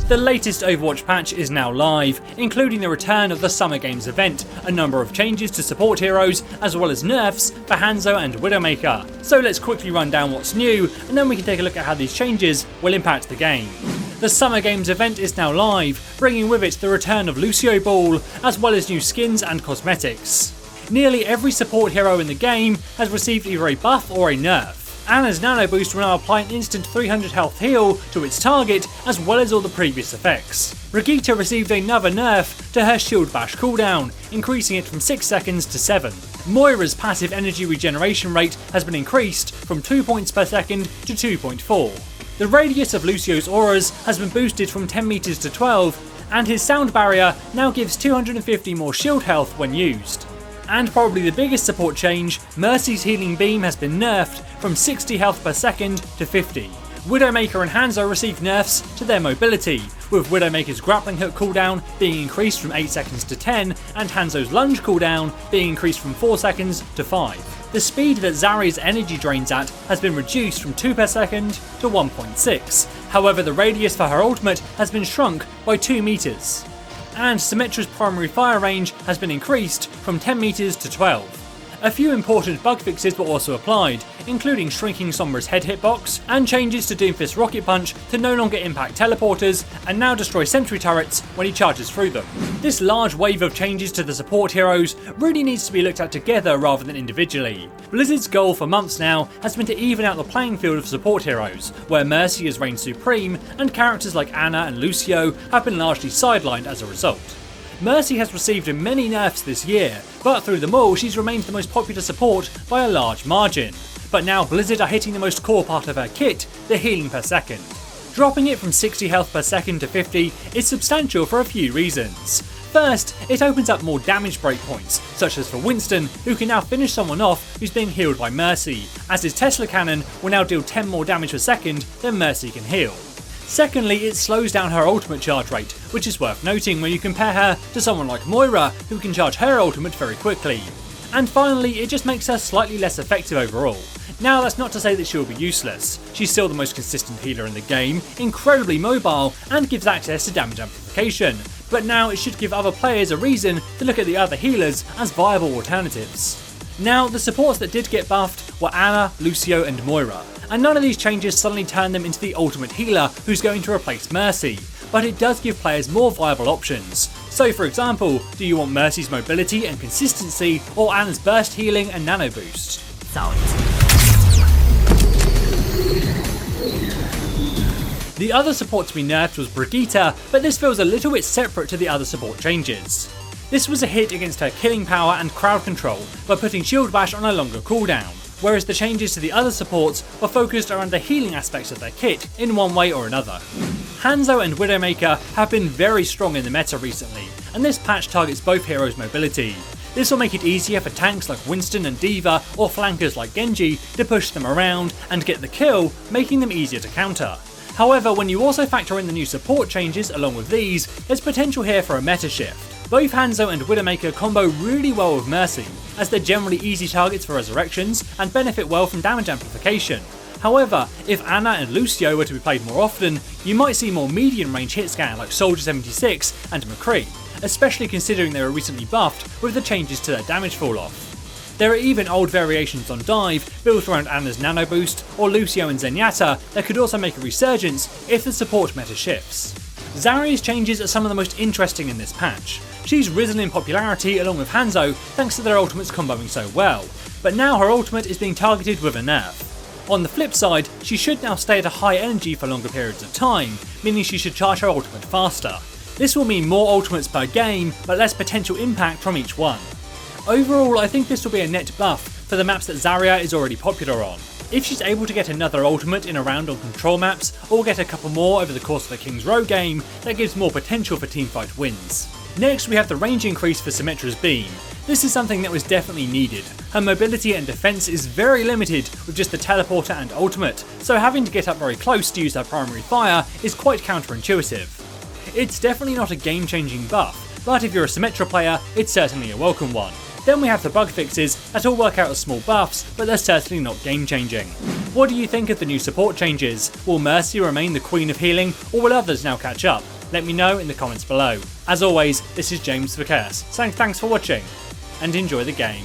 The latest Overwatch patch is now live, including the return of the Summer Games event, a number of changes to support heroes, as well as nerfs for Hanzo and Widowmaker. So let's quickly run down what's new, and then we can take a look at how these changes will impact the game. The Summer Games event is now live, bringing with it the return of Lucio Ball, as well as new skins and cosmetics. Nearly every support hero in the game has received either a buff or a nerf. Ana's Nano Boost will now apply an instant 300 health heal to its target, as well as all the previous effects. Brigitte received another nerf to her Shield Bash cooldown, increasing it from 6 seconds to 7. Moira's passive energy regeneration rate has been increased from 2 points per second to 2.4. The radius of Lucio's auras has been boosted from 10 meters to 12, and his sound barrier now gives 250 more shield health when used. And probably the biggest support change, Mercy's healing beam has been nerfed from 60 health per second to 50. Widowmaker and Hanzo received nerfs to their mobility, with Widowmaker's grappling hook cooldown being increased from 8 seconds to 10, and Hanzo's lunge cooldown being increased from 4 seconds to 5. The speed that Zarya's energy drains at has been reduced from 2 per second to 1.6. However, the radius for her ultimate has been shrunk by 2 meters. And Symmetra's primary fire range has been increased from 10 meters to 12. A few important bug fixes were also applied, including shrinking Sombra's head hitbox, and changes to Doomfist's rocket punch to no longer impact teleporters and now destroy sentry turrets when he charges through them. This large wave of changes to the support heroes really needs to be looked at together rather than individually. Blizzard's goal for months now has been to even out the playing field of support heroes, where Mercy has reigned supreme and characters like Ana and Lucio have been largely sidelined as a result. Mercy has received many nerfs this year, but through them all she's remained the most popular support by a large margin. But now Blizzard are hitting the most core part of her kit, the healing per second. Dropping it from 60 health per second to 50 is substantial for a few reasons. First, it opens up more damage breakpoints, such as for Winston, who can now finish someone off who's being healed by Mercy, as his Tesla cannon will now deal 10 more damage per second than Mercy can heal. Secondly, it slows down her ultimate charge rate, which is worth noting when you compare her to someone like Moira, who can charge her ultimate very quickly. And finally, it just makes her slightly less effective overall. Now, that's not to say that she'll be useless. She's still the most consistent healer in the game, incredibly mobile, and gives access to damage amplification. But now it should give other players a reason to look at the other healers as viable alternatives. Now, the supports that did get buffed were Ana, Lucio and Moira, and none of these changes suddenly turn them into the ultimate healer who's going to replace Mercy, but it does give players more viable options. So for example, do you want Mercy's mobility and consistency, or Ana's burst healing and nano boost? The other support to be nerfed was Brigitte, but this feels a little bit separate to the other support changes. This was a hit against her killing power and crowd control by putting Shield Bash on a longer cooldown, whereas the changes to the other supports were focused around the healing aspects of their kit in one way or another. Hanzo and Widowmaker have been very strong in the meta recently, and this patch targets both heroes' mobility. This will make it easier for tanks like Winston and D.Va or flankers like Genji to push them around and get the kill, making them easier to counter. However, when you also factor in the new support changes along with these, there's potential here for a meta shift. Both Hanzo and Widowmaker combo really well with Mercy, as they're generally easy targets for resurrections and benefit well from damage amplification. However, if Ana and Lucio were to be played more often, you might see more medium range hit scan like Soldier 76 and McCree, especially considering they were recently buffed with the changes to their damage fall off. There are even old variations on Dive built around Ana's Nano Boost or Lucio and Zenyatta that could also make a resurgence if the support meta shifts. Zarya's changes are some of the most interesting in this patch. She's risen in popularity along with Hanzo thanks to their ultimates comboing so well, but now her ultimate is being targeted with a nerf. On the flip side, she should now stay at a high energy for longer periods of time, meaning she should charge her ultimate faster. This will mean more ultimates per game, but less potential impact from each one. Overall, I think this will be a net buff for the maps that Zarya is already popular on. If she's able to get another ultimate in a round on control maps, or get a couple more over the course of the King's Row game, that gives more potential for teamfight wins. Next, we have the range increase for Symmetra's beam. This is something that was definitely needed. Her mobility and defense is very limited with just the teleporter and ultimate, so having to get up very close to use her primary fire is quite counterintuitive. It's definitely not a game-changing buff, but if you're a Symmetra player, it's certainly a welcome one. Then we have the bug fixes that all work out as small buffs, but they're certainly not game-changing. What do you think of the new support changes? Will Mercy remain the queen of healing, or will others now catch up? Let me know in the comments below. As always, this is James the Curse, saying thanks for watching, and enjoy the game.